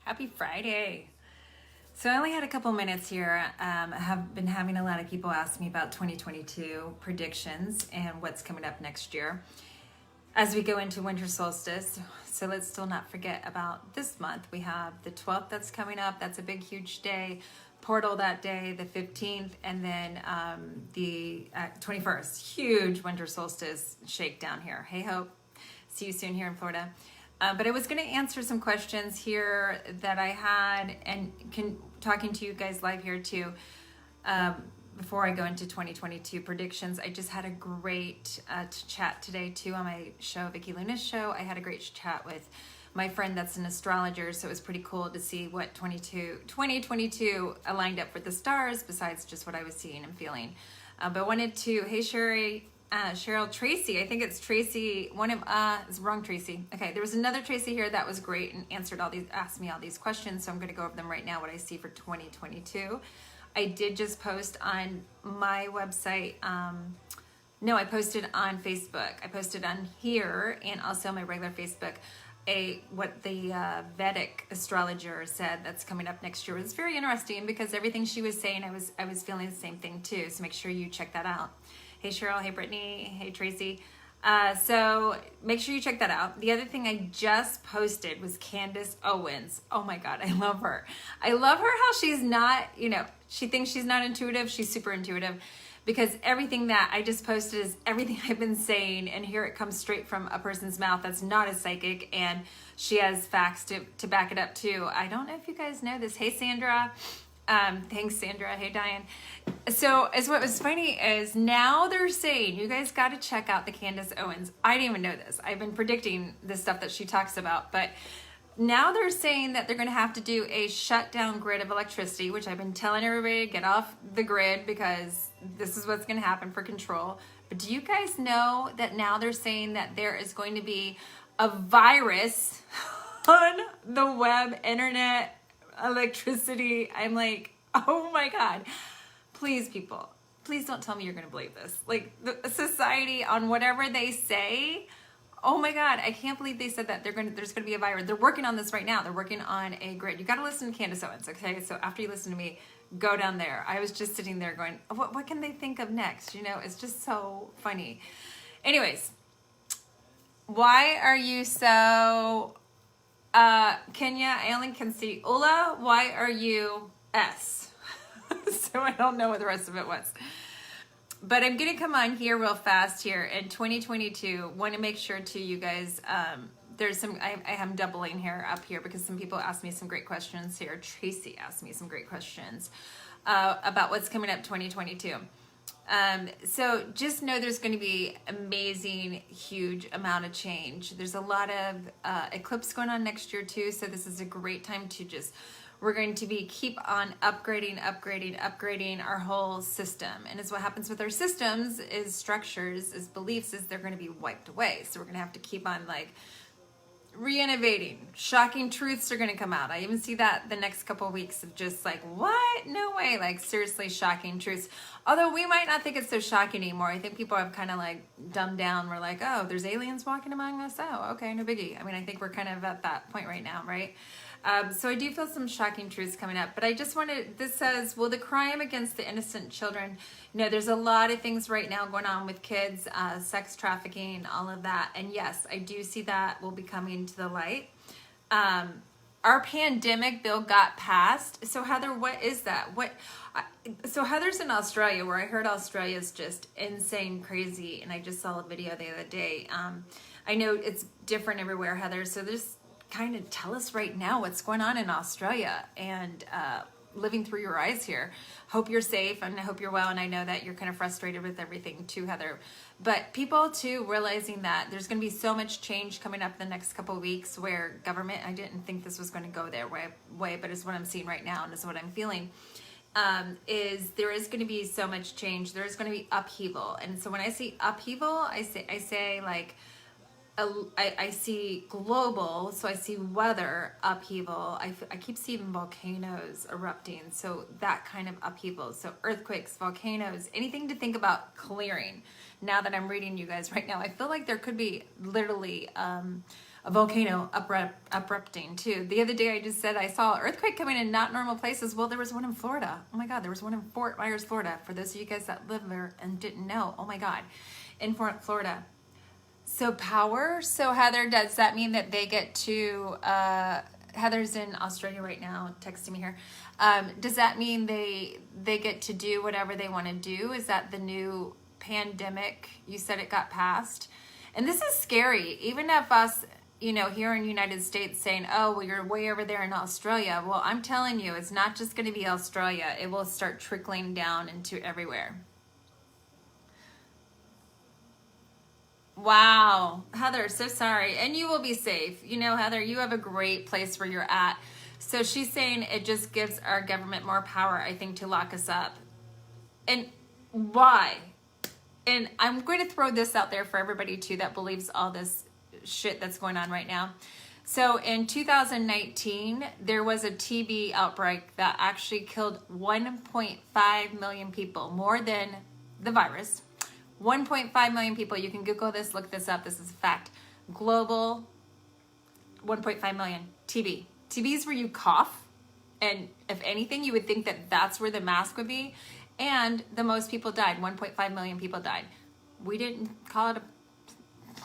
Happy Friday. So I only had a couple minutes here. I have been having a lot of people ask me about 2022 predictions and what's coming up next year as we go into winter solstice. So let's still not forget about this month. We have the 12th that's coming up. That's a big, huge day. Portal that day, the 15th, and then the 21st. Huge winter solstice shakedown here. Hey, Hope. See you soon here in Florida. But I was going to answer some questions here that I had and talking to you guys live here too. Before I go into 2022 predictions, I just had a great chat today too on my show, Vicky Luna's show. I had a great chat with my friend that's an astrologer, so it was pretty cool to see what 2022 aligned up with the stars besides just what I was seeing and feeling. But I wanted to, hey Cheryl Tracy, I think it's Tracy, it's wrong Tracy. Okay, there was another Tracy here that was great and asked me all these questions, so I'm gonna go over them right now, what I see for 2022. I did just post on my website, I posted on Facebook. I posted on here and also my regular Facebook, what the Vedic astrologer said that's coming up next year. It was very interesting because everything she was saying, I was feeling the same thing too, so make sure you check that out. Hey Cheryl, hey Brittany, hey Tracy. So make sure you check that out. The other thing I just posted was Candace Owens. Oh my God, I love her. I love her how she's not, she thinks she's not intuitive. She's super intuitive because everything that I just posted is everything I've been saying, and here it comes straight from a person's mouth that's not a psychic, and she has facts to back it up too. I don't know if you guys know this. Hey Sandra. Thanks Sandra. Hey Diane. So as what was funny is now they're saying you guys got to check out the Candace Owens. I didn't even know this. I've been predicting this stuff that she talks about, but now they're saying that they're going to have to do a shutdown grid of electricity, which I've been telling everybody to get off the grid because this is what's going to happen for control. But do you guys know that now they're saying that there is going to be a virus on the web, internet, electricity? I'm like, oh my God. Please, people, please don't tell me you're going to believe this. Like the society on whatever they say. Oh my God, I can't believe they said that there's going to be a virus. They're working on this right now. They're working on a grid. You got to listen to Candace Owens, okay? So after you listen to me, go down there. I was just sitting there going, what can they think of next? It's just so funny. Anyways, why are you so... Kenya, I only can see Ula. Why are you S? So I don't know what the rest of it was. But I'm going to come on here real fast here in 2022. Want to make sure too, you guys, there's some, I am doubling here up here because some people asked me some great questions here. Tracy asked me some great questions about what's coming up 2022. So just know there's going to be amazing, huge amount of change. There's a lot of eclipse going on next year too. So this is a great time to we're going to keep on upgrading our whole system. And as what happens with our systems is structures, is beliefs, is they're going to be wiped away. So we're going to have to keep on re-innovating. Shocking truths are going to come out. I even see that the next couple of weeks of just what? No way. Seriously shocking truths. Although we might not think it's so shocking anymore. I think people have kind of dumbed down. We're like, oh, there's aliens walking among us. Oh, okay, no biggie. I mean, I think we're kind of at that point right now, right? So I do feel some shocking truths coming up, but I just wanted, this says, will the crime against the innocent children, there's a lot of things right now going on with kids, sex trafficking, all of that. And yes, I do see that will be coming to the light. Our pandemic bill got passed. So Heather, what is that? So Heather's in Australia, where I heard Australia is just insane, crazy. And I just saw a video the other day. I know it's different everywhere, Heather. So there's kind of tell us right now what's going on in Australia and living through your eyes here. Hope you're safe and I hope you're well. And I know that you're kind of frustrated with everything too, Heather. But people too realizing that there's going to be so much change coming up the next couple of weeks where government, I didn't think this was going to go their way, but it's what I'm seeing right now and it's what I'm feeling. Is there is going to be so much change. There is going to be upheaval. And so when I see upheaval, I say I see global, so I see weather upheaval. I keep seeing volcanoes erupting, so that kind of upheaval. So earthquakes, volcanoes, anything to think about clearing. Now that I'm reading you guys right now, I feel like there could be literally a volcano erupting too. The other day I just said I saw an earthquake coming in not normal places. Well, there was one in Florida. Oh my God, there was one in Fort Myers, Florida. For those of you guys that live there and didn't know, oh my God, in Florida. So power. So Heather, does that mean that they get to, Heather's in Australia right now, texting me here. Does that mean they get to do whatever they want to do? Is that the new pandemic? You said it got passed. And this is scary. Even if us, here in the United States saying, oh, well, you're way over there in Australia. Well, I'm telling you, it's not just going to be Australia. It will start trickling down into everywhere. Wow. Heather, so sorry. And you will be safe. Heather, you have a great place where you're at. So she's saying it just gives our government more power, I think, to lock us up. And why? And I'm going to throw this out there for everybody too that believes all this shit that's going on right now. So in 2019, there was a TB outbreak that actually killed 1.5 million people, more than the virus. 1.5 million people. You can Google this, look this up. This is a fact. Global 1.5 million TB. TB is where you cough. And if anything, you would think that that's where the mask would be. And the most people died. 1.5 million people died. We didn't call it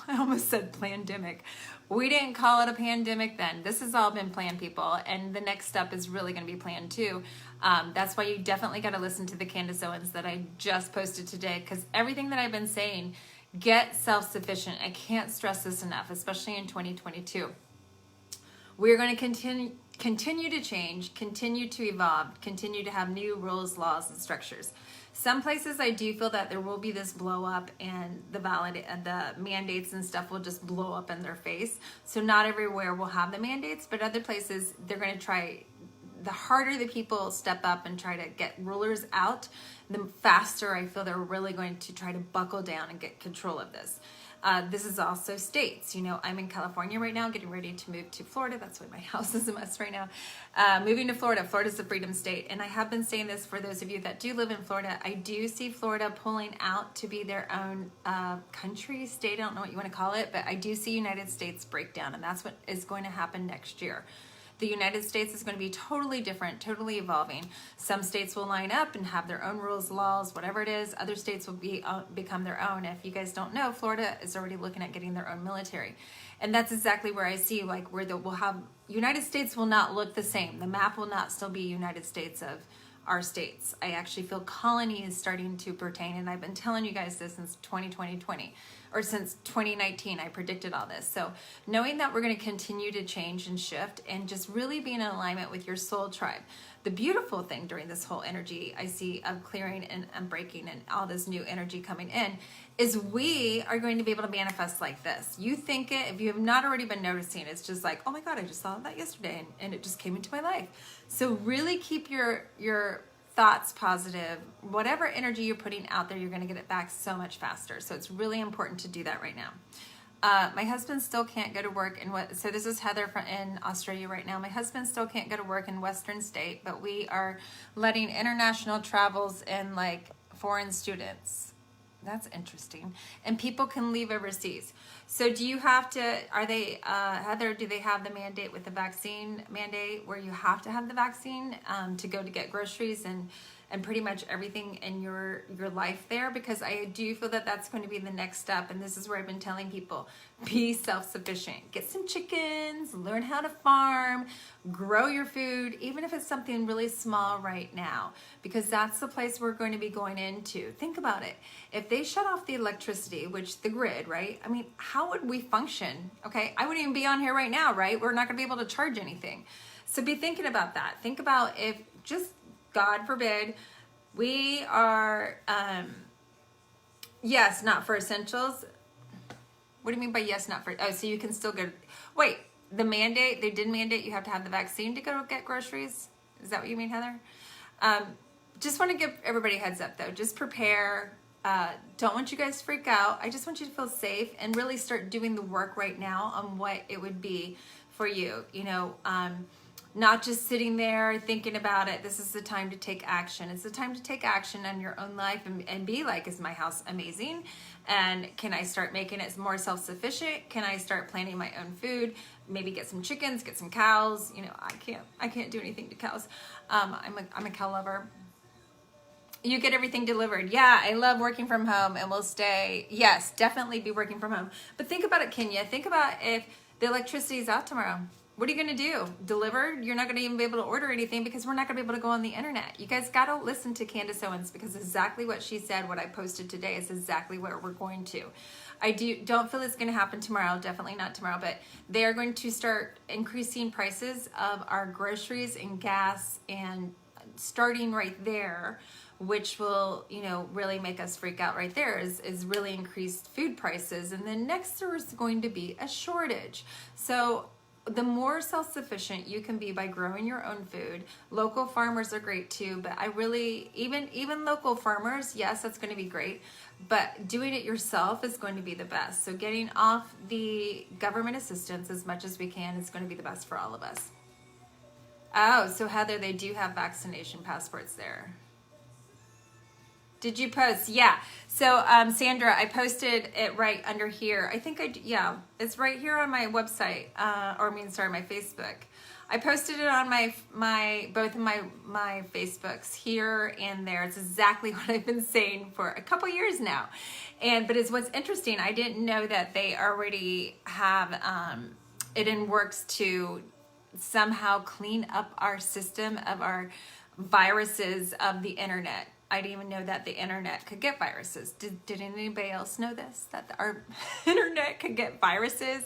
I almost said pandemic. We didn't call it a pandemic then. This has all been planned, people. And the next step is really going to be planned too. That's why you definitely got to listen to the Candace Owens that I just posted today. Because everything that I've been saying, get self-sufficient. I can't stress this enough, especially in 2022. We're going to continue to change, continue to evolve, continue to have new rules, laws, and structures. Some places I do feel that there will be this blow up and the mandates and stuff will just blow up in their face. So not everywhere will have the mandates, but other places they're going to try. The harder the people step up and try to get rulers out, the faster I feel they're really going to try to buckle down and get control of this. This is also states. I'm in California right now, getting ready to move to Florida. That's why my house is a mess right now. Moving to Florida. Florida's a freedom state. And I have been saying this for those of you that do live in Florida. I do see Florida pulling out to be their own country, state. I don't know what you want to call it, but I do see United States breakdown. And that's what is going to happen next year. The United States is going to be totally different, totally evolving. Some states will line up and have their own rules, laws, whatever it is. Other states will become their own. If you guys don't know, Florida is already looking at getting their own military. And that's exactly where I see where we'll have, United States will not look the same. The map will not still be United States of our states. I actually feel colony is starting to pertain, and I've been telling you guys this since 2020, or since 2019, I predicted all this. So knowing that we're going to continue to change and shift and just really be in alignment with your soul tribe. The beautiful thing during this whole energy I see of clearing and breaking and all this new energy coming in is we are going to be able to manifest like this. You think it, if you have not already been noticing, it's just like, oh my God, I just thought of that yesterday and it just came into my life. So really keep your thoughts positive. Whatever energy you're putting out there, you're going to get it back so much faster. So it's really important to do that right now. My husband still can't go to work so this is Heather in Australia right now. My husband still can't go to work in Western state, but we are letting international travels and foreign students. That's interesting. And people can leave overseas. So do you have to, Heather, do they have the mandate with the vaccine mandate where you have to have the vaccine to go to get groceries and pretty much everything in your life there? Because I do feel that that's going to be the next step. And this is where I've been telling people, be self-sufficient. Get some chickens, learn how to farm, grow your food, even if it's something really small right now, because that's the place we're going to be going into. Think about it. If they shut off the electricity, which the grid, right? I mean, how would we function? Okay, I wouldn't even be on here right now, right? We're not going to be able to charge anything. So be thinking about that. Think about if just God forbid, we are, yes, not for essentials. What do you mean by yes, not for, so you can still go, wait, the mandate, they did mandate you have to have the vaccine to go get groceries? Is that what you mean, Heather? Just want to give everybody a heads up though, just prepare. Don't want you guys to freak out. I just want you to feel safe and really start doing the work right now on what it would be for you, not just sitting there thinking about it. This is the time to take action. It's the time to take action on your own life and be like, is my house amazing? And can I start making it more self-sufficient? Can I start planting my own food? Maybe get some chickens, get some cows. You know, I can't do anything to cows. I'm a cow lover. You get everything delivered. Yeah, I love working from home and we'll stay. Yes, definitely be working from home. But think about it, Kenya. Think about if the electricity is out tomorrow. What are you going to do? Deliver? You're not going to even be able to order anything because we're not going to be able to go on the internet. You guys got to listen to Candace Owens because exactly what she said, what I posted today is exactly what we're going to. I don't feel it's going to happen tomorrow, definitely not tomorrow, but they are going to start increasing prices of our groceries and gas, and starting right there, which will, you know, really make us freak out right there, is really increased food prices. And then next there is going to be a shortage. So the more self-sufficient you can be by growing your own food. Local farmers are great too, but I really, even local farmers, yes, that's going to be great, but doing it yourself is going to be the best. So getting off the government assistance as much as we can is going to be the best for all of us. Oh, so Heather, they do have vaccination passports there. Did you post? Yeah. So, Sandra, I posted it right under here. I think yeah, it's right here on my website, my Facebook. I posted it on both of my Facebooks, here and there. It's exactly what I've been saying for a couple years now. But it's what's interesting. I didn't know that they already have it in works to somehow clean up our system of our viruses of the internet. I didn't even know that the internet could get viruses. Did anybody else know this? That our internet could get viruses?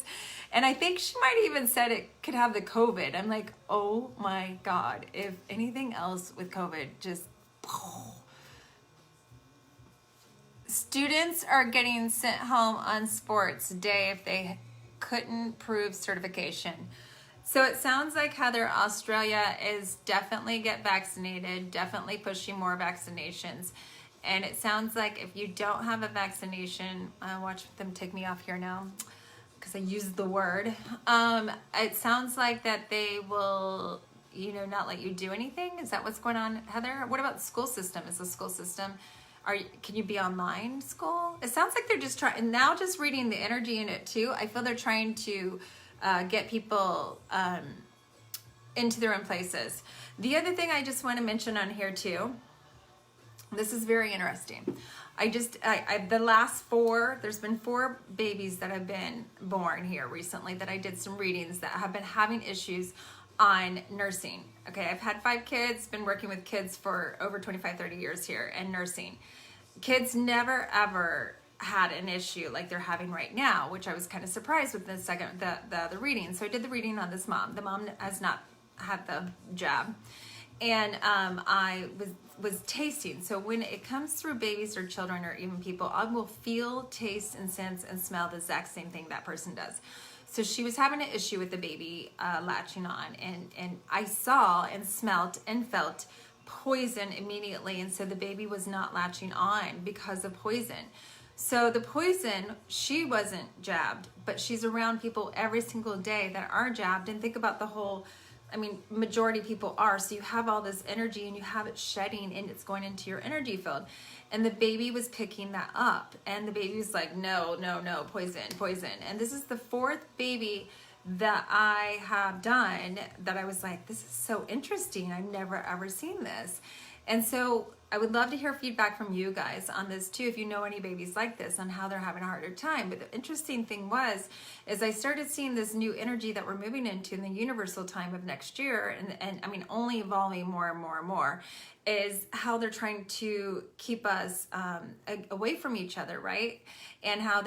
And I think she might even said it could have the COVID. I'm like, oh my God. If anything else with COVID, just... Students are getting sent home on sports day if they couldn't prove certification. So it sounds like, Heather, Australia is definitely get vaccinated, definitely pushing more vaccinations. And it sounds like if you don't have a vaccination, watch them take me off here now because I used the word. It sounds like that they will, you know, not let you do anything. Is that what's going on, Heather? What about the school system? Is the school system, can you be online school? It sounds like they're just trying, and now just reading the energy in it too, I feel they're trying to get people into their own places. The other thing I just want to mention on here too, this is very interesting. The last there's been 4 babies that have been born here recently that I did some readings that have been having issues on nursing. Okay, I've had 5 kids, been working with kids for over 25, 30 years here and nursing. Kids never ever had an issue like they're having right now, which I was kind of surprised with the reading. So I did the reading on this mom. The mom has not had the jab. And I was tasting. So when it comes through babies or children or even people, I will feel, taste, and sense and smell the exact same thing that person does. So she was having an issue with the baby latching on, and I saw and smelt and felt poison immediately. And so the baby was not latching on because of poison. So the poison, she wasn't jabbed, but she's around people every single day that are jabbed. And think about the whole, majority of people are. So you have all this energy and you have it shedding and it's going into your energy field. And the baby was picking that up. And the baby was like, no, poison, poison. And this is the 4th baby that I have done that I was like, this is so interesting. I've never ever seen this. And so I would love to hear feedback from you guys on this too, if you know any babies like this, on how they're having a harder time. But the interesting thing is I started seeing this new energy that we're moving into in the universal time of next year, and only evolving more and more and more, is how they're trying to keep us away from each other, right? And how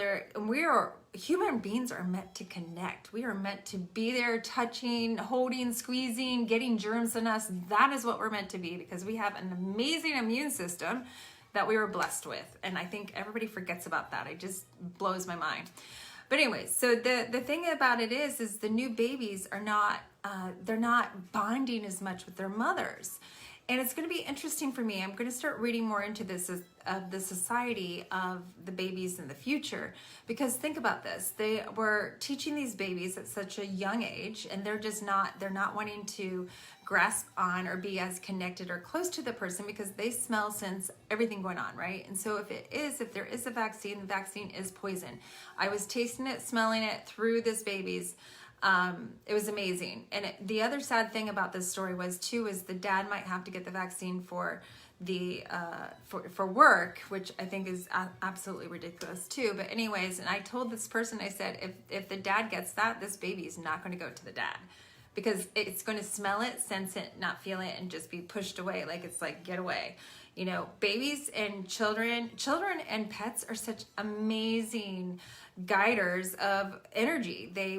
human beings are meant to connect. We are meant to be there, touching, holding, squeezing, getting germs in us. That is what we're meant to be, because we have an amazing immune system that we were blessed with. And I think everybody forgets about that. It just blows my mind. But anyway, so the thing about it is the new babies are not, they're not bonding as much with their mothers. And it's going to be interesting for me. I'm going to start reading more into this of the society of the babies in the future, because think about this. They were teaching these babies at such a young age, and they're not wanting to grasp on or be as connected or close to the person because they smell, sense everything going on, right? And so if there is a vaccine, the vaccine is poison. I was tasting it, smelling it through this baby's. It was amazing. And the other sad thing about this story is the dad might have to get the vaccine for the for work, which I think is absolutely ridiculous too. But anyways, and I told this person, I said, if the dad gets that, this baby is not going to go to the dad, because it's going to smell it, sense it, not feel it, and just be pushed away. Like, it's like, get away. You know, babies and children and pets are such amazing guiders of energy. They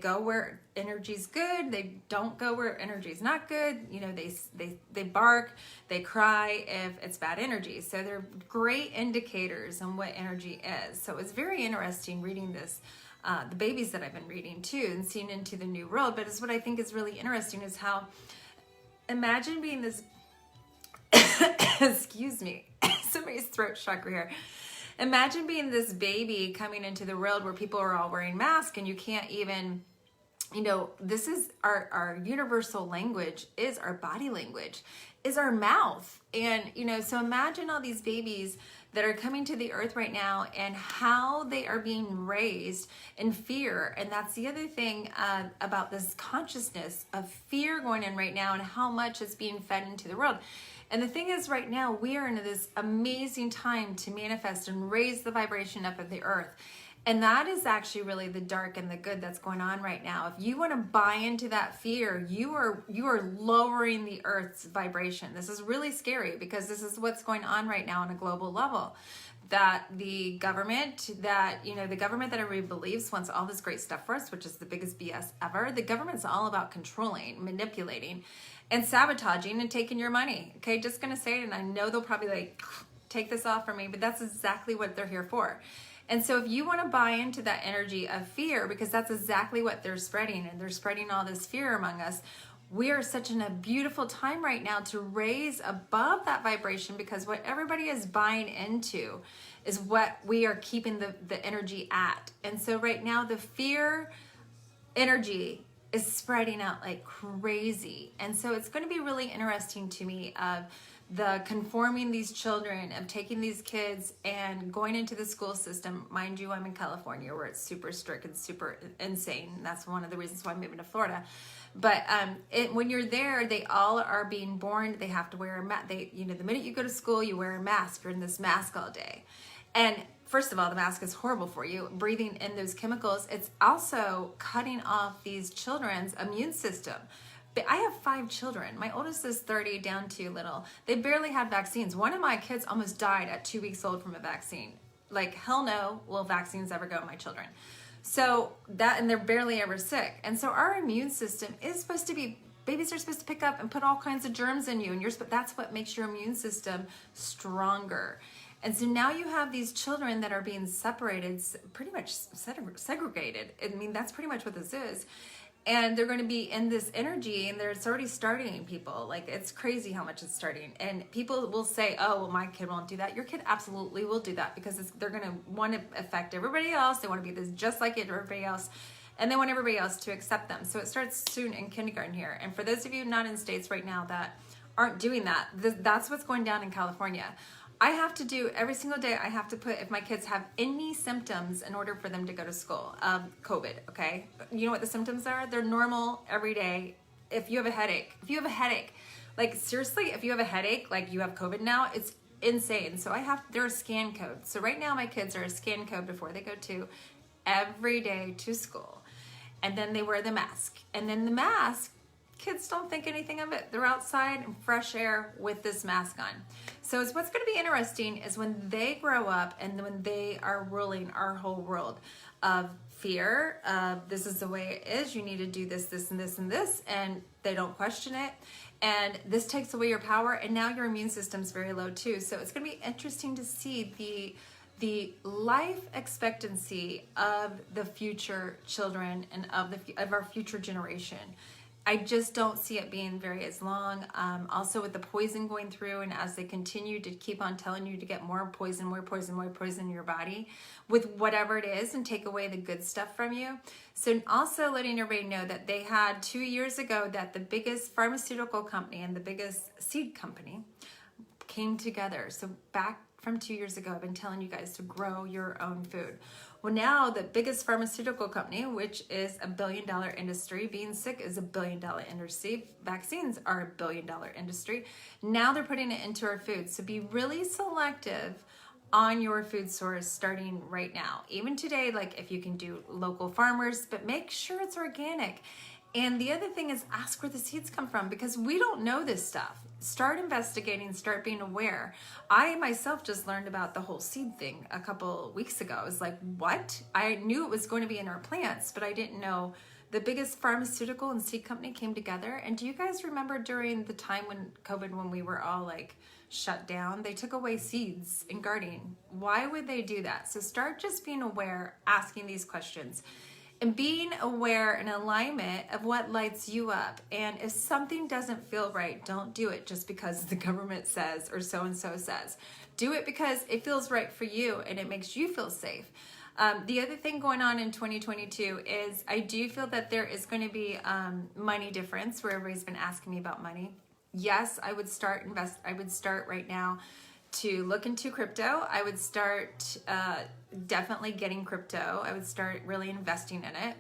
go where energy's good. They don't go where energy's not good. You know, they bark, they cry if it's bad energy. So they're great indicators on what energy is. So it's very interesting reading this, the babies that I've been reading too, and seeing into the new world. But it's what I think is really interesting is how, imagine being this excuse me, somebody's throat chakra here. Imagine being this baby coming into the world where people are all wearing masks and you can't even, you know, this is our universal language is our body language, is our mouth. And, you know, so imagine all these babies that are coming to the earth right now and how they are being raised in fear. And that's the other thing about this consciousness of fear going in right now, and how much is being fed into the world. And the thing is, right now, we are in this amazing time to manifest and raise the vibration up of the earth. And that is actually really the dark and the good that's going on right now. If you want to buy into that fear, you are lowering the earth's vibration. This is really scary, because this is what's going on right now on a global level. That the government that everybody believes wants all this great stuff for us, which is the biggest BS ever. The government's all about controlling, manipulating, and sabotaging and taking your money. Okay, just gonna say it, and I know they'll probably like take this off from me, but that's exactly what they're here for. And so if you want to buy into that energy of fear, because that's exactly what they're spreading, and they're spreading all this fear among us, we are such in a beautiful time right now to raise above that vibration, because what everybody is buying into is what we are keeping the energy at. And so right now the fear energy is spreading out like crazy. And so it's going to be really interesting to me of the conforming these children, of taking these kids and going into the school system. Mind you, I'm in California where it's super strict and super insane. And that's one of the reasons why I'm moving to Florida. But when you're there, they all are being born. They have to wear a mask. The minute you go to school, you wear a mask. You're in this mask all day. And first of all, the mask is horrible for you. Breathing in those chemicals, it's also cutting off these children's immune system. But I have 5 children. My oldest is 30, down to little. They barely had vaccines. One of my kids almost died at 2 weeks old from a vaccine. Like, hell no will vaccines ever go to my children. So that, and they're barely ever sick. And so our immune system is supposed to be, babies are supposed to pick up and put all kinds of germs in you. And that's what makes your immune system stronger. And so now you have these children that are being separated, pretty much segregated. I mean, that's pretty much what this is. And they're going to be in this energy, and it's already starting, people. Like, it's crazy how much it's starting. And people will say, oh, well, my kid won't do that. Your kid absolutely will do that, because they're going to want to affect everybody else. They want to be this just like everybody else. And they want everybody else to accept them. So it starts soon in kindergarten here. And for those of you not in states right now that aren't doing that, that's what's going down in California. I have to do every single day. I have to put, if my kids have any symptoms, in order for them to go to school, COVID, okay? You know what the symptoms are? They're normal every day. If you have a headache, like seriously, if you have a headache, like you have COVID now, it's insane. So they're a scan code. So right now my kids are a scan code before they go to every day to school. And then they wear the mask. And then the mask, kids don't think anything of it. They're outside in fresh air with this mask on. So it's what's going to be interesting is when they grow up and when they are ruling our whole world of fear, this is the way it is, you need to do this, this, and this, and this, and they don't question it. And this takes away your power, and now your immune system's very low too. So it's going to be interesting to see the life expectancy of the future children and of our future generation. I just don't see it being very as long. Also with the poison going through, and as they continue to keep on telling you to get more poison, more poison, more poison in your body with whatever it is, and take away the good stuff from you. So also letting everybody know that they had 2 years ago that the biggest pharmaceutical company and the biggest seed company came together. So back from 2 years ago, I've been telling you guys to grow your own food. Well, now the biggest pharmaceutical company, which is a $1 billion industry, being sick is a $1 billion industry, vaccines are a $1 billion industry. Now they're putting it into our food. So be really selective on your food source starting right now. Even today, like if you can do local farmers, but make sure it's organic. And the other thing is ask where the seeds come from, because we don't know this stuff. Start investigating, start being aware. I myself just learned about the whole seed thing a couple weeks ago. I was like, what? I knew it was going to be in our plants, but I didn't know the biggest pharmaceutical and seed company came together. And do you guys remember during the time when COVID, when we were all like shut down, they took away seeds in gardening? Why would they do that? So start just being aware, asking these questions, and being aware and alignment of what lights you up. And if something doesn't feel right, don't do it just because the government says or so-and-so says. Do it because it feels right for you and it makes you feel safe. The other thing going on in 2022 is I do feel that there is going to be money difference, where everybody's been asking me about money. Yes, I would start right now to look into crypto. I would start definitely getting crypto. I would start really investing in it.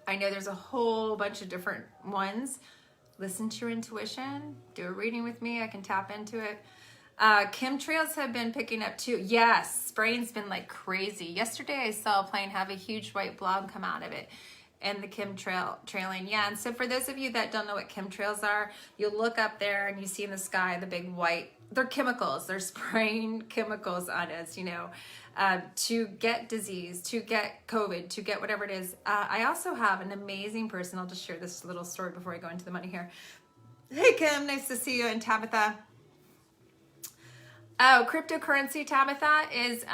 I know there's a whole bunch of different ones. Listen to your intuition. Do a reading with me. I can tap into it. Chemtrails have been picking up too. Yes, spraying's been like crazy. Yesterday I saw a plane have a huge white blob come out of it. And the chemtrailing, yeah. And so for those of you that don't know what chemtrails are, you look up there and you see in the sky the big white, they're chemicals. They're spraying chemicals on us, you know, to get disease, to get COVID, to get whatever it is. I also have an amazing person. I'll just share this little story before I go into the money here. Hey, Kim, nice to see you. And Tabitha. Oh, cryptocurrency, Tabitha, is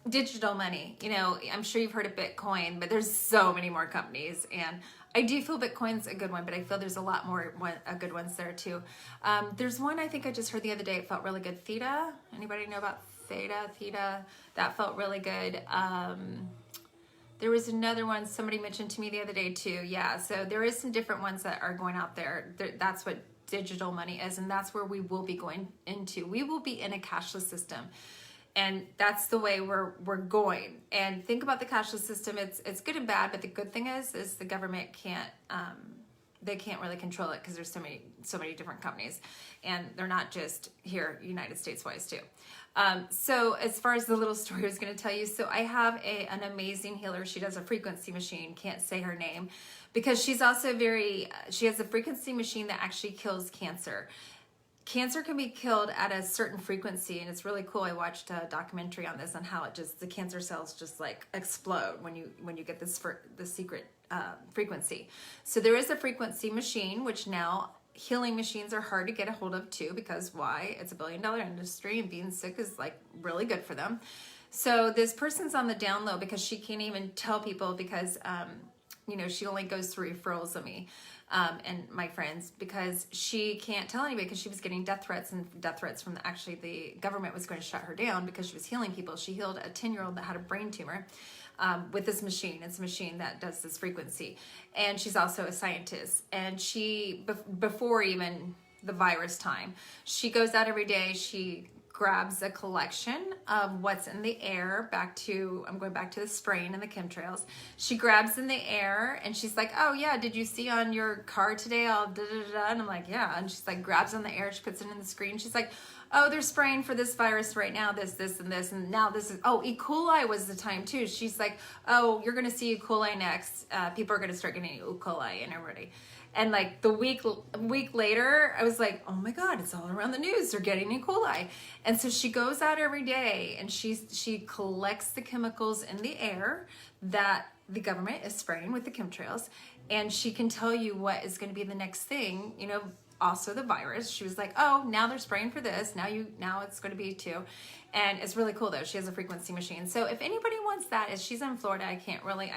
digital money. You know, I'm sure you've heard of Bitcoin, but there's so many more companies, and I do feel Bitcoin's a good one, but I feel there's a lot more good ones there too. There's one I think I just heard the other day. It felt really good. Theta. Anybody know about Theta? Theta. That felt really good. There was another one somebody mentioned to me the other day too. Yeah, so there is some different ones that are going out there. That's what digital money is, and that's where we will be going into. We will be in a cashless system. And that's the way we're going. And think about the cashless system. It's good and bad, but the good thing is the government can't they can't really control it, because there's so many different companies, and they're not just here United States wise too. So as far as the little story I was going to tell you, so I have an amazing healer. She does a frequency machine. Can't say her name, because she's also she has a frequency machine that actually kills cancer. Cancer can be killed at a certain frequency, and it's really cool. I watched a documentary on this, on how the cancer cells just like explode when you get the secret frequency. So there is a frequency machine, which now healing machines are hard to get a hold of too, because why? It's a $1 billion industry, and being sick is like really good for them. So this person's on the down low, because she can't even tell people, because you know, she only goes through referrals of me. And my friends, because she can't tell anybody, because she was getting death threats from actually the government was going to shut her down because she was healing people. She healed a 10-year-old that had a brain tumor with this machine. It's a machine that does this frequency. And she's also a scientist. And she, before even the virus time, she goes out every day. She grabs a collection of what's in the air. I'm going back to the spraying and the chemtrails. She grabs in the air, and she's like, oh yeah, did you see on your car today all da da da? And I'm like, yeah. And she's like, grabs on the air, she puts it in the screen. She's like, oh, they're spraying for this virus right now, this, and this, and now this is, oh, E. coli was the time too. She's like, oh, you're gonna see E. coli next. People are gonna start getting E. coli, and everybody. And like the week later, I was like, oh my God, it's all around the news. They're getting E. coli. And so she goes out every day, and she collects the chemicals in the air that the government is spraying with the chemtrails. And she can tell you what is going to be the next thing, you know, also the virus. She was like, oh, now they're spraying for this. Now it's going to be too. And it's really cool though. She has a frequency machine. So if anybody wants that, she's in Florida. I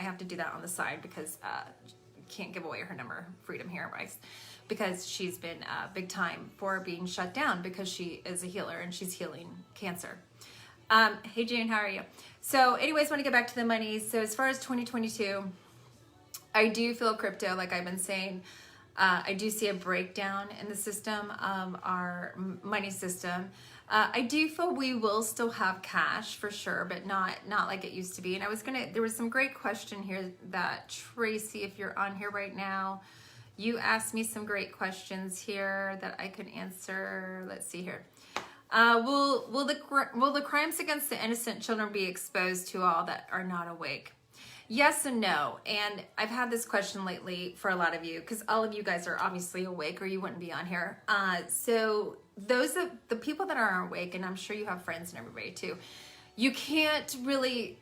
have to do that on the side, because can't give away her number, Freedom Hair Advice, because she's been big time for being shut down because she is a healer and she's healing cancer. Hey June, how are you? So anyways, want to get back to the money. So as far as 2022, I do feel crypto, like I've been saying, I do see a breakdown in the system, our money system. I do feel we will still have cash for sure, but not like it used to be. And there was some great question here that Tracy, if you're on here right now, you asked me some great questions here that I could answer. Let's see here. Will the crimes against the innocent children be exposed to all that are not awake? Yes and no. And I've had this question lately for a lot of you, because all of you guys are obviously awake or you wouldn't be on here. So the people that are awake, and I'm sure you have friends and everybody too, you can't really,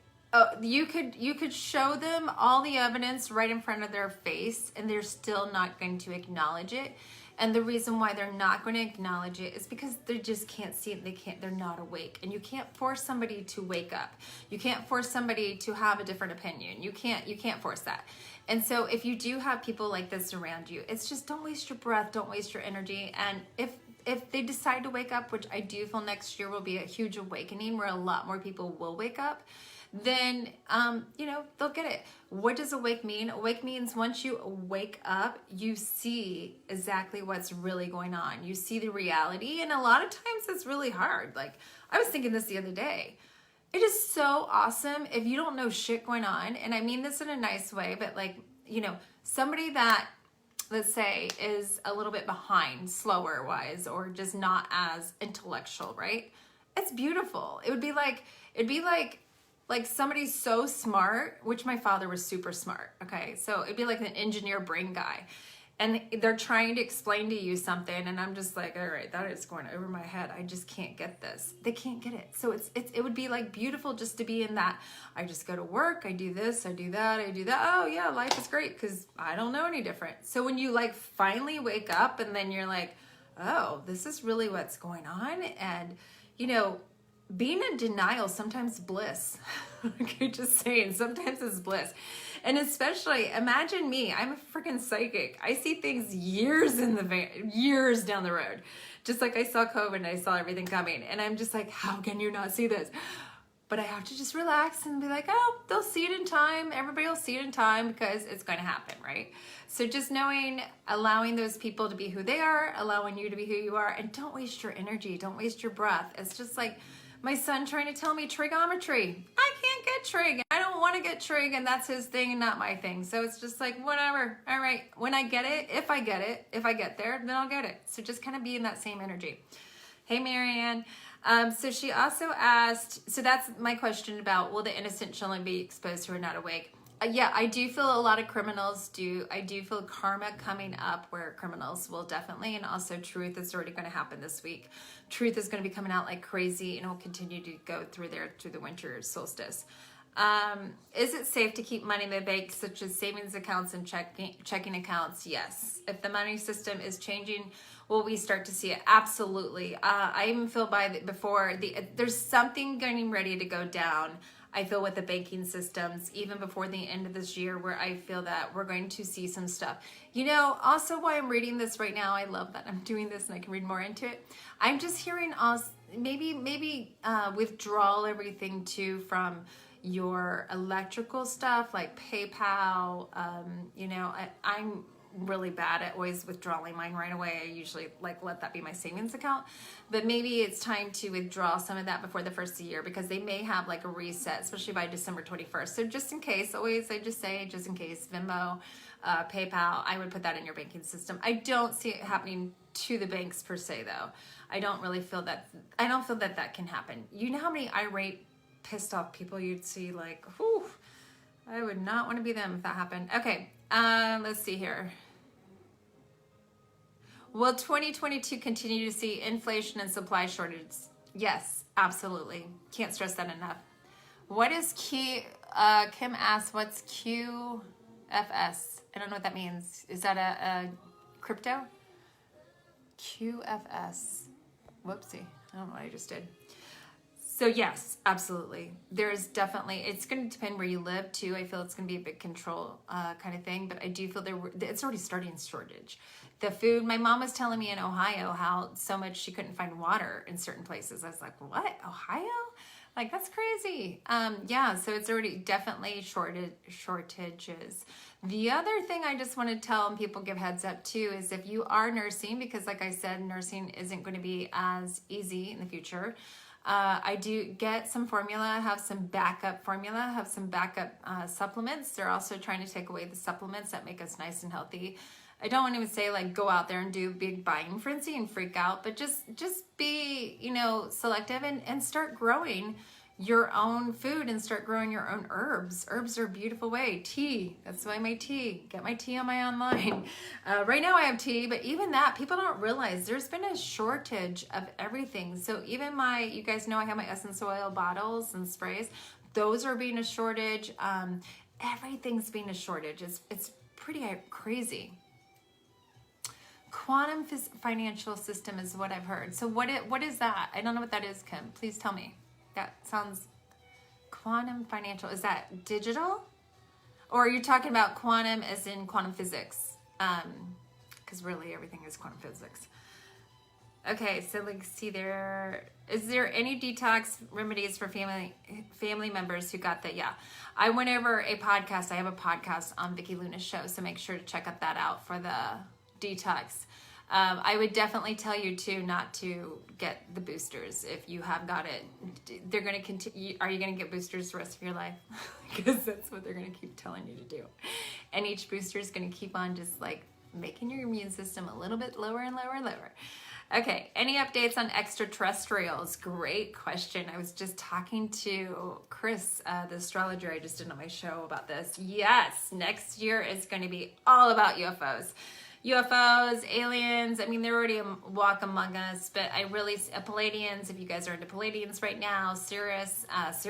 you could show them all the evidence right in front of their face and they're still not going to acknowledge it. And the reason why they're not going to acknowledge it is because they just can't see it. They're not awake. And you can't force somebody to wake up. You can't force somebody to have a different opinion. You can't force that. And so if you do have people like this around you, it's just don't waste your breath, don't waste your energy. And if they decide to wake up, which I do feel next year will be a huge awakening where a lot more people will wake up, then, they'll get it. What does awake mean? Awake means once you wake up, you see exactly what's really going on. You see the reality. And a lot of times it's really hard. Like I was thinking this the other day. It is so awesome if you don't know shit going on. And I mean this in a nice way, but like, somebody that, let's say, is a little bit behind slower wise or just not as intellectual, right? It's beautiful. It'd be like somebody so smart, which my father was super smart. Okay. So it'd be like an engineer brain guy and they're trying to explain to you something. And I'm just like, all right, that is going over my head. I just can't get this. They can't get it. So it would be like beautiful just to be in that. I just go to work. I do this, I do that, I do that. Oh yeah. Life is great. Cause I don't know any different. So when you like finally wake up and then you're like, oh, this is really what's going on. And being in denial, sometimes bliss. Okay, just saying, sometimes it's bliss. And especially, imagine me, I'm a freaking psychic. I see things years down the road. Just like I saw COVID and I saw everything coming. And I'm just like, how can you not see this? But I have to just relax and be like, oh, they'll see it in time. Everybody will see it in time because it's going to happen, right? So just allowing those people to be who they are, allowing you to be who you are, and don't waste your energy. Don't waste your breath. It's just like my son trying to tell me trigonometry. I can't get trig. I don't want to get trig, and that's his thing and not my thing. So it's just like, whatever. All right. When I get it, if I get there, then I'll get it. So just kind of be in that same energy. Hey, Marianne. So she also asked, so that's my question about, will the innocent children be exposed who are not awake? Yeah, I do feel a lot of criminals do. I do feel karma coming up where criminals will definitely, and also truth is already going to happen this week. Truth is going to be coming out like crazy and will continue to go through the winter solstice. Is it safe to keep money in the bank, such as savings accounts and checking accounts? Yes. If the money system is changing, will we start to see it? Absolutely. I even feel there's something getting ready to go down. I feel with the banking systems, even before the end of this year, where I feel that we're going to see some stuff. Also why I'm reading this right now, I love that I'm doing this and I can read more into it. I'm just hearing maybe withdrawal everything too from your electrical stuff like PayPal. I'm really bad at always withdrawing mine right away. I usually let that be my savings account, but maybe it's time to withdraw some of that before the first of the year, because they may have like a reset, especially by December 21st. So just in case, I just say, just in case, Venmo, PayPal, I would put that in your banking system. I don't see it happening to the banks per se though. I don't feel that can happen. You know how many irate, pissed off people you'd see, like, whew, I would not want to be them if that happened. Okay. Let's see here. Will 2022 continue to see inflation and supply shortages? Yes, absolutely. Can't stress that enough. What is Kim asked, what's QFS? I don't know what that means. Is that a crypto? QFS. Whoopsie. I don't know what I just did. So yes, absolutely. There's definitely, it's going to depend where you live too. I feel it's going to be a big control kind of thing, but I do feel it's already starting shortage. The food, my mom was telling me in Ohio how so much she couldn't find water in certain places. I was like, what, Ohio? Like, that's crazy. Yeah, so it's already definitely shortages. The other thing I just want to tell and people give heads up too is if you are nursing, because like I said, nursing isn't going to be as easy in the future. I do get some formula, have some backup formula, have some backup supplements. They're also trying to take away the supplements that make us nice and healthy. I don't want to even say like go out there and do big buying frenzy and freak out, but just be, selective and start growing your own food and start growing your own herbs. Herbs are a beautiful way. Tea, that's why I make tea. Get my tea on my online. Right now I have tea, but even that, people don't realize there's been a shortage of everything. So even you guys know I have my essence oil bottles and sprays. Those are being a shortage. Everything's being a shortage. It's pretty crazy. Quantum financial system is what I've heard. So what is that? I don't know what that is, Kim. Please tell me. That sounds quantum financial. Is that digital? Or are you talking about quantum as in quantum physics? Because really everything is quantum physics. Okay, so let's see there. Is there any detox remedies for family members who got that? Yeah. I went over a podcast. I have a podcast on Vicki Luna's show, so make sure to check that out for the detox. I would definitely tell you too not to get the boosters if you have got it. They're going to continue. Are you going to get boosters the rest of your life? Because that's what they're going to keep telling you to do. And each booster is going to keep on just like making your immune system a little bit lower and lower and lower. Okay, any updates on extraterrestrials? Great question. I was just talking to Chris, the astrologer I just did on my show about this. Yes, next year is going to be all about UFOs. UFOs, aliens, I mean, they're already walk among us, but Palladians, if you guys are into Palladians right now, Sirius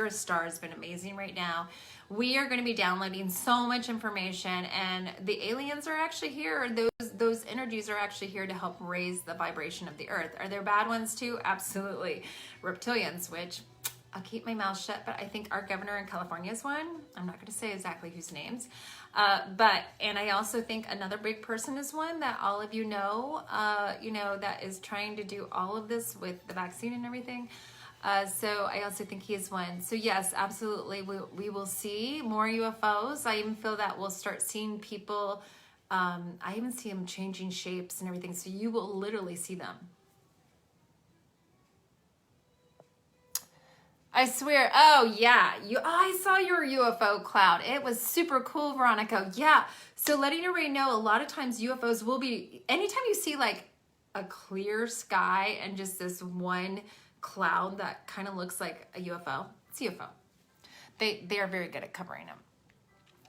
star has been amazing right now. We are going to be downloading so much information, and the aliens are actually here. Those energies are actually here to help raise the vibration of the earth. Are there bad ones too? Absolutely. Reptilians, which I'll keep my mouth shut, but I think our governor in California is one. I'm not going to say exactly whose names. And I also think another big person is one that all of you know, that is trying to do all of this with the vaccine and everything. So I also think he is one. So yes, absolutely. We will see more UFOs. I even feel that we'll start seeing people. I even see them changing shapes and everything. So you will literally see them. I swear. Oh, yeah. I saw your UFO cloud. It was super cool, Veronica. Yeah. So letting everybody know, a lot of times UFOs will be, anytime you see like a clear sky and just this one cloud that kind of looks like a UFO, it's a UFO. They are very good at covering them.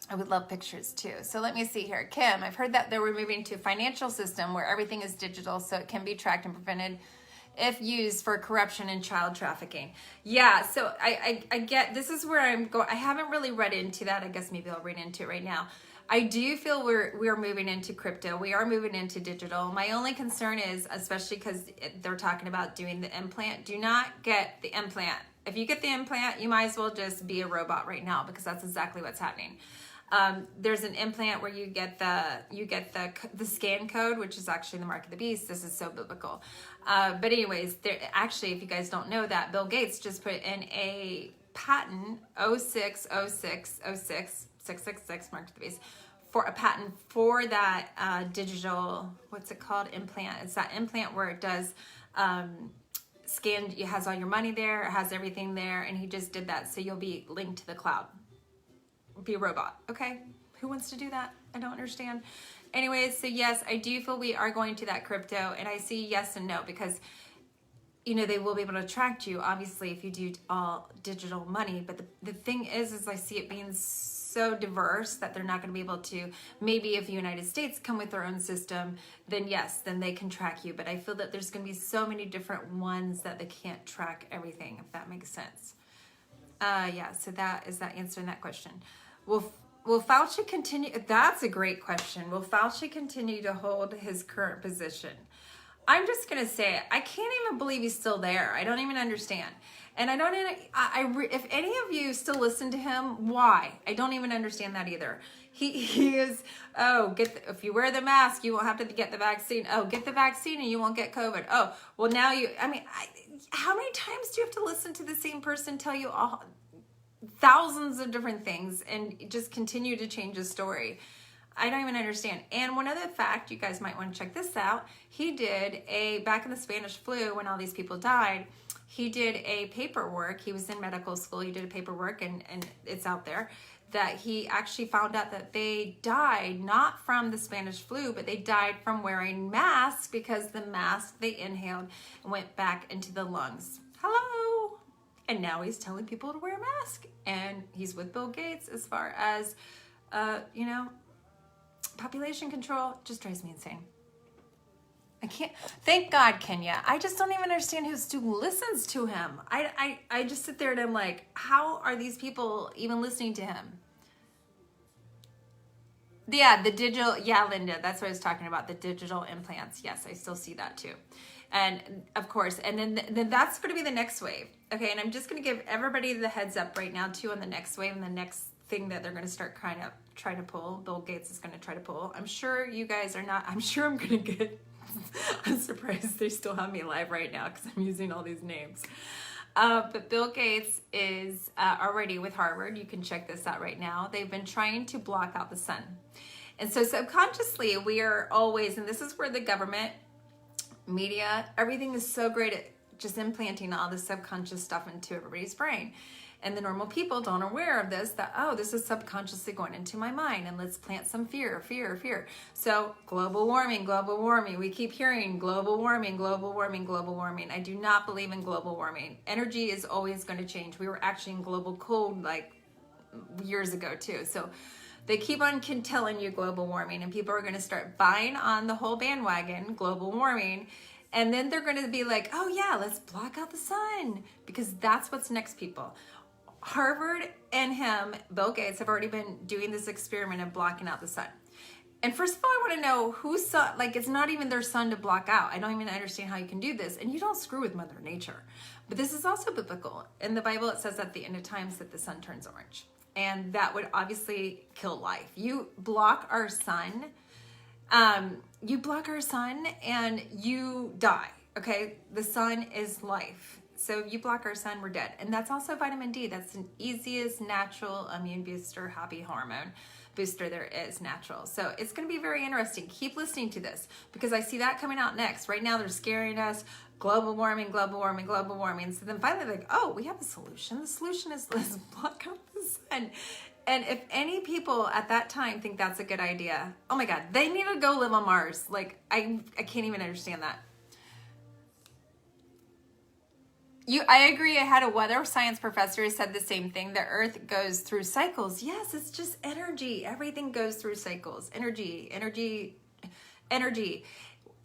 I would love pictures too. So let me see here. Kim, I've heard that we're moving to a financial system where everything is digital so it can be tracked and prevented if used for corruption and child trafficking. Yeah, so I get, this is where I'm going. I haven't really read into that. I guess maybe I'll read into it right now. I do feel we're moving into crypto. We are moving into digital. My only concern is, especially because they're talking about doing the implant, do not get the implant. If you get the implant, you might as well just be a robot right now, because that's exactly what's happening. There's an implant where you get the scan code, which is actually the mark of the beast. This is so biblical. But anyways, actually, if you guys don't know that, Bill Gates just put in a patent 060606 mark of the beast for a patent for that digital, what's it called, implant. It's that implant where it does scan. It has all your money there. It has everything there, and he just did that, so you'll be linked to the cloud. Be a robot. Okay, who wants to do that? I don't understand. Anyways, so yes, I do feel we are going to that crypto, and I see yes and no, because they will be able to attract you, obviously, if you do all digital money. But the thing is I see it being so diverse that they're not going to be able to. Maybe if the United States come with their own system, then yes, then they can track you. But I feel that there's going to be so many different ones that they can't track everything, if that makes sense. Yeah, so that is that answering that question. Will Fauci continue? That's a great question. Will Fauci continue to hold his current position? I'm just going to say, I can't even believe he's still there. I don't even understand. And I don't even, if any of you still listen to him, why? I don't even understand that either. He is, oh, if you wear the mask, you won't have to get the vaccine. Oh, get the vaccine and you won't get COVID. Oh, well now how many times do you have to listen to the same person tell you thousands of different things and just continue to change the story? I don't even understand. And one other fact, you guys might want to check this out. He did back in the Spanish flu when all these people died, he did a paperwork. He was in medical school. He did a paperwork and it's out there that he actually found out that they died not from the Spanish flu, but they died from wearing masks because the mask they inhaled went back into the lungs. Hello. And now he's telling people to wear a mask. And he's with Bill Gates as far as, population control. Just drives me insane. I can't, thank God, Kenya. I just don't even understand who listens to him. I just sit there and I'm like, how are these people even listening to him? Yeah, the digital, yeah, Linda, that's what I was talking about, the digital implants. Yes, I still see that too. And of course, and then that's going to be the next wave. Okay, and I'm just going to give everybody the heads up right now too on the next wave and the next thing that they're going to start try to pull. Bill Gates is going to try to pull. I'm sure you guys are not, I'm sure I'm going to get, I'm surprised they still have me live right now because I'm using all these names. But Bill Gates is already with Harvard. You can check this out right now. They've been trying to block out the sun. And so subconsciously we are always, and this is where the government, media, everything is so great at just implanting all this subconscious stuff into everybody's brain. And the normal people don't aware of this, that, oh, this is subconsciously going into my mind and let's plant some fear. So global warming. We keep hearing global warming. I do not believe in global warming. Energy is always going to change. We were actually in global cold like years ago too. So they keep on telling you global warming and people are going to start buying on the whole bandwagon, global warming. And then they're going to be like, oh yeah, let's block out the sun because that's what's next, people. Harvard and him, Bill Gates, have already been doing this experiment of blocking out the sun. And first of all, I want to know whose sun, like it's not even their sun to block out. I don't even understand how you can do this. And you don't screw with Mother Nature. But this is also biblical. In the Bible, it says at the end of times that the sun turns orange. And that would obviously kill life. You block our sun, and you die, okay? The sun is life. So if you block our sun, we're dead. And that's also vitamin D. That's the easiest natural immune booster, happy hormone booster there is, natural. So it's going to be very interesting. Keep listening to this because I see that coming out next. Right now they're scaring us. Global warming. So then finally they're like, oh, we have a solution. The solution is let's block out the sun. And if any people at that time think that's a good idea, oh my God, they need to go live on Mars. Like, I can't even understand that. I agree. I had a weather science professor who said the same thing. The earth goes through cycles. Yes, it's just energy. Everything goes through cycles. Energy.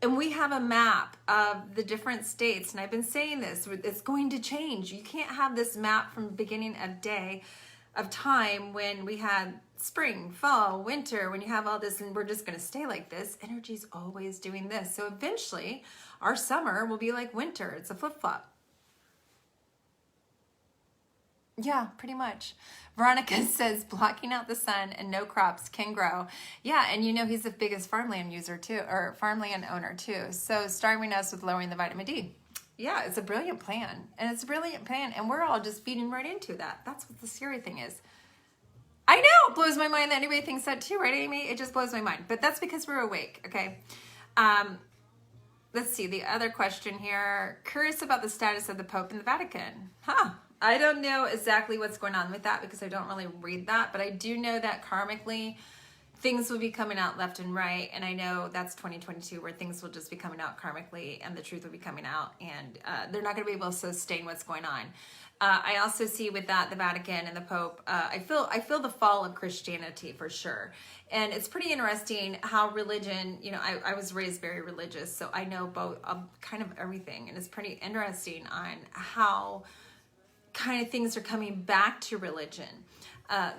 And we have a map of the different states. And I've been saying this, it's going to change. You can't have this map from the beginning of time when we had spring, fall, winter, when you have all this and we're just going to stay like this. Energy's always doing this. So eventually our summer will be like winter. It's a flip-flop. Yeah, pretty much. Veronica says blocking out the sun and no crops can grow. Yeah, and you know he's the biggest farmland user too, or farmland owner too. So starving us with lowering the vitamin D. Yeah, it's a brilliant plan. And we're all just feeding right into that. That's what the scary thing is. I know, it blows my mind that anybody thinks that too, right, Amy? It just blows my mind. But that's because we're awake, okay? Let's see, the other question here. Curious about the status of the Pope in the Vatican. I don't know exactly what's going on with that because I don't really read that, but I do know that karmically things will be coming out left and right, and I know that's 2022 where things will just be coming out karmically and the truth will be coming out, and they're not going to be able to sustain what's going on. I also see with that the Vatican and the Pope. I feel the fall of Christianity for sure, and it's pretty interesting how religion. You know, I was raised very religious, so I know both kind of everything, and it's pretty interesting on how kind of things are coming back to religion.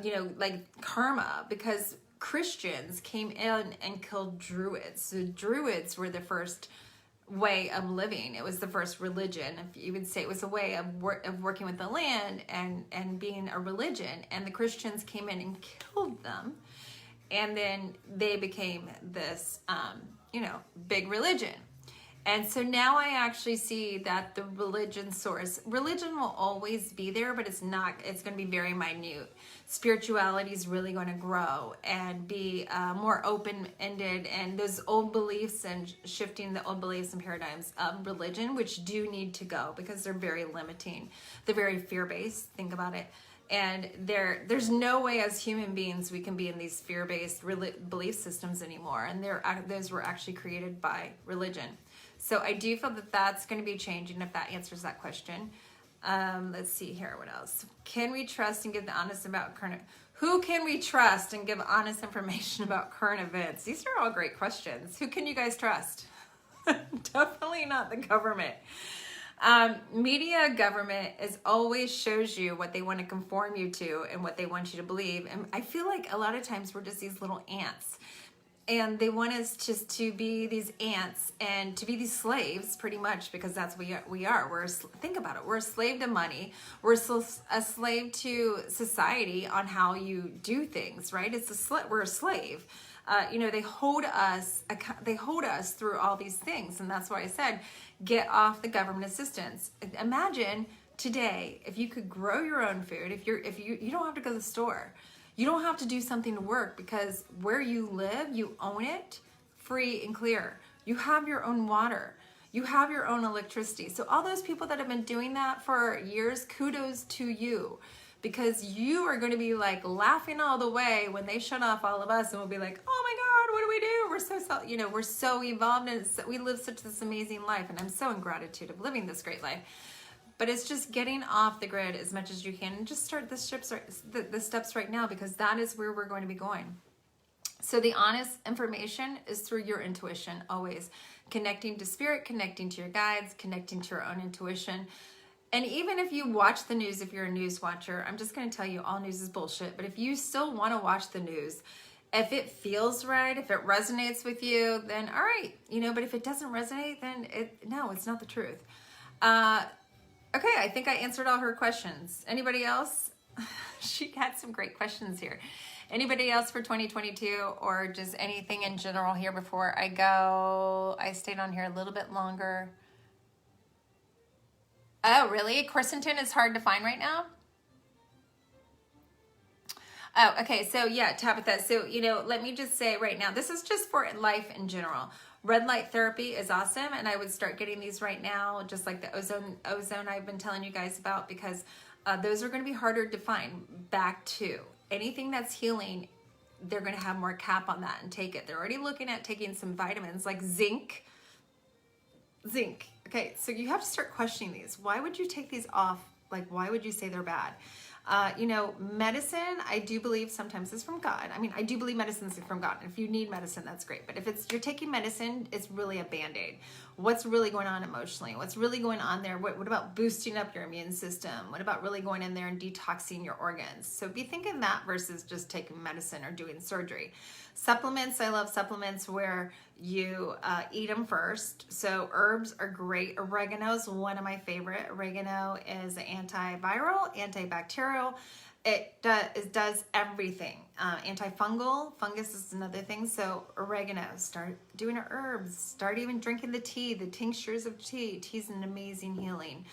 You know, like karma, because Christians came in and killed Druids. So Druids were the first way of living. It was the first religion. If you would say it was a way of working with the land and being a religion. And the Christians came in and killed them. And then they became this, big religion. And so now I actually see that the religion will always be there, but it's going to be very minute. Spirituality is really going to grow and be more open-ended, and those old beliefs and shifting the old beliefs and paradigms of religion, which do need to go because they're very limiting. They're very fear-based. Think about it. And there's no way as human beings we can be in these fear-based belief systems anymore. And those were actually created by religion. So I do feel that that's going to be changing, if that answers that question. Let's see here. What else? Can we trust and give the honest about who can we trust and give honest information about current events? These are all great questions. Who can you guys trust? Definitely not the government. Media, government always shows you what they want to conform you to and what they want you to believe. And I feel like a lot of times we're just these little ants. And they want us just to be these ants and to be these slaves, pretty much, because that's what we are. Think about it. We're a slave to money. We're a slave to society on how you do things, right? We're a slave. They hold us through all these things, and that's why I said, get off the government assistance. Imagine today if you could grow your own food. If you don't have to go to the store. You don't have to do something to work, because where you live, you own it free and clear. You have your own water. You have your own electricity. So all those people that have been doing that for years, kudos to you, because you are going to be like laughing all the way when they shut off all of us, and we'll be like, oh my God, what do we do? We're so evolved, and we live such this amazing life. And I'm so in gratitude of living this great life. But it's just getting off the grid as much as you can, and just start the steps right now, because that is where we're going to be going. So the honest information is through your intuition, always. Connecting to spirit, connecting to your guides, connecting to your own intuition. And even if you watch the news, if you're a news watcher, I'm just going to tell you all news is bullshit. But if you still want to watch the news, if it feels right, if it resonates with you, then all right. But if it doesn't resonate, then it's not the truth. Okay, I think I answered all her questions. Anybody else? She had some great questions here. Anybody else for 2022, or just anything in general here before I go? I stayed on here a little bit longer. Oh, really? Quercetin is hard to find right now? Oh, okay. So yeah, Tabitha. So, let me just say right now, this is just for life in general. Red light therapy is awesome, and I would start getting these right now, just like the ozone I've been telling you guys about, because those are going to be harder to find. Back to anything that's healing, they're going to have more cap on that and take it. They're already looking at taking some vitamins like zinc. Okay, so you have to start questioning these. Why would you take these off? Like, why would you say they're bad? Medicine, I do believe sometimes is from God. I mean, I do believe medicine is from God. If you need medicine, that's great. But if you're taking medicine, it's really a Band-Aid. What's really going on emotionally? What's really going on there? What about boosting up your immune system? What about really going in there and detoxing your organs? So be thinking that versus just taking medicine or doing surgery. Supplements, I love supplements where you eat them first. So herbs are great. Oregano is one of my favorite. Oregano is antiviral, antibacterial. It does everything. Antifungal, fungus is another thing. So oregano, start doing herbs. Start even drinking the tea, the tinctures of tea. Tea's an amazing healing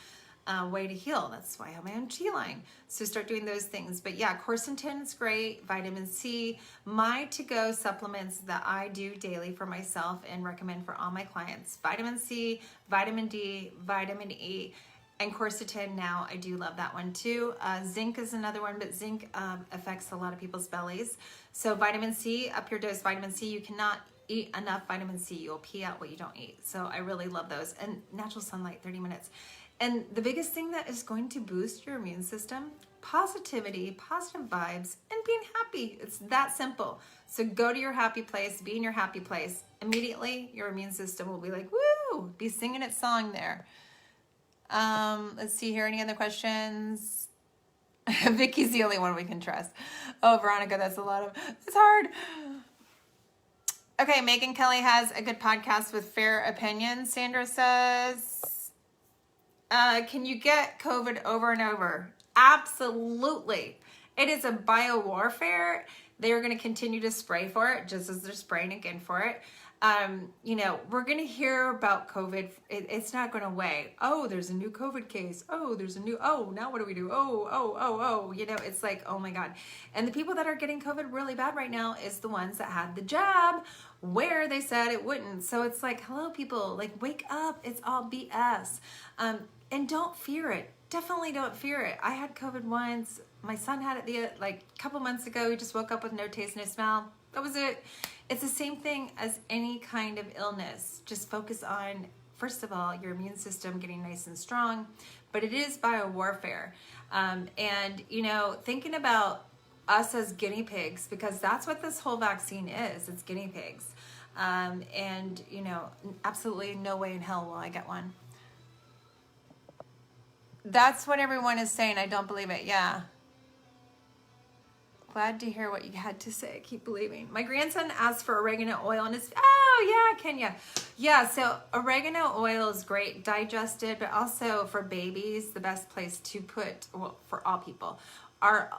way to heal. That's why I have my own tea line. So start doing those things. But yeah, quercetin is great. Vitamin C. My to-go supplements that I do daily for myself and recommend for all my clients. Vitamin C, vitamin D, vitamin E. And quercetin now, I do love that one too. Zinc is another one, but zinc affects a lot of people's bellies. So vitamin C, up your dose vitamin C. You cannot eat enough vitamin C. You'll pee out what you don't eat. So I really love those. And natural sunlight, 30 minutes. And the biggest thing that is going to boost your immune system, positivity, positive vibes, and being happy. It's that simple. So go to your happy place, be in your happy place. Immediately, your immune system will be like, woo, be singing its song there. Let's see here. Any other questions? Vicky's the only one we can trust. Oh, Veronica, that's a lot of, it's hard. Okay, Megan Kelly has a good podcast with fair opinions, Sandra says. Can you get COVID over and over? Absolutely. It is a biowarfare. They are going to continue to spray for it, just as they're spraying again for it. We're going to hear about COVID. It's not going away. Oh, there's a new COVID case. Oh, now what do we do? Oh. It's like, oh my God. And the people that are getting COVID really bad right now is the ones that had the jab where they said it wouldn't. So it's like, hello people, like wake up. It's all BS. And don't fear it. Definitely don't fear it. I had COVID once. My son had it a couple months ago. He just woke up with no taste, no smell. That was it. It's the same thing as any kind of illness. Just focus on, first of all, your immune system getting nice and strong, but it is biowarfare. Thinking about us as guinea pigs, because that's what this whole vaccine is. It's guinea pigs. Absolutely no way in hell will I get one. That's what everyone is saying. I don't believe it. Yeah. Glad to hear what you had to say. Keep believing. My grandson asked for oregano oil and it's, oh yeah, Kenya. Yeah, so oregano oil is great, digested, but also for babies, the best place to put, well, for all people.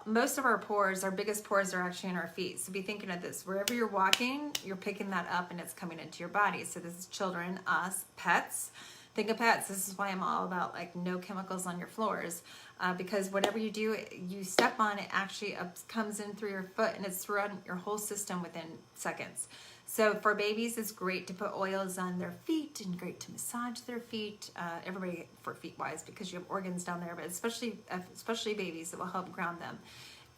Most of our pores, our biggest pores are actually in our feet. So be thinking of this. Wherever you're walking, you're picking that up and it's coming into your body. So this is children, us, pets. Think of pets. This is why I'm all about no chemicals on your floors, because whatever you do, you step on it actually comes in through your foot and it's throughout your whole system within seconds. So for babies, it's great to put oils on their feet and great to massage their feet. Everybody for feet wise, because you have organs down there, but especially babies, it will help ground them.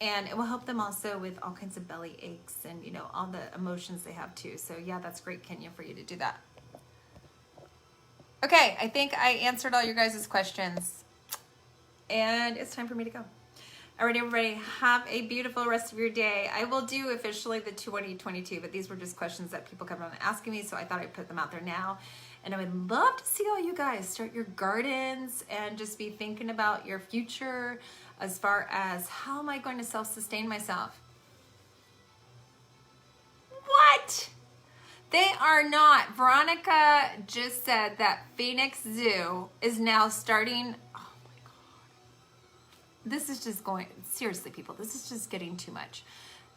And it will help them also with all kinds of belly aches and all the emotions they have too. So yeah, that's great, Kenya, for you to do that. Okay, I think I answered all your guys' questions. And it's time for me to go. All right, everybody, have a beautiful rest of your day. I will do officially the 2022, but these were just questions that people kept on asking me, so I thought I'd put them out there now. And I would love to see all you guys start your gardens and just be thinking about your future as far as how am I going to self-sustain myself? What? They are not. Veronica just said that Phoenix Zoo is now starting. Oh my God. This is just going, seriously, people, this is just getting too much.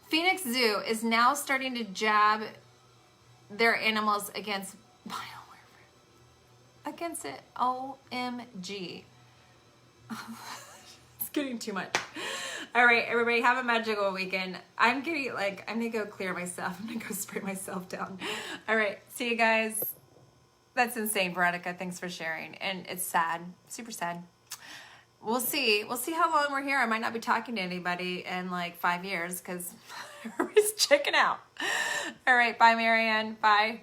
Phoenix Zoo is now starting to jab their animals against biowarfare. Against it. OMG. It's getting too much. All right, everybody, have a magical weekend. I'm gonna go clear myself. I'm gonna go spray myself down. All right, see you guys. That's insane, Veronica. Thanks for sharing. And it's sad, super sad. We'll see. We'll see how long we're here. I might not be talking to anybody in 5 years because everybody's checking out. All right, bye, Marianne. Bye.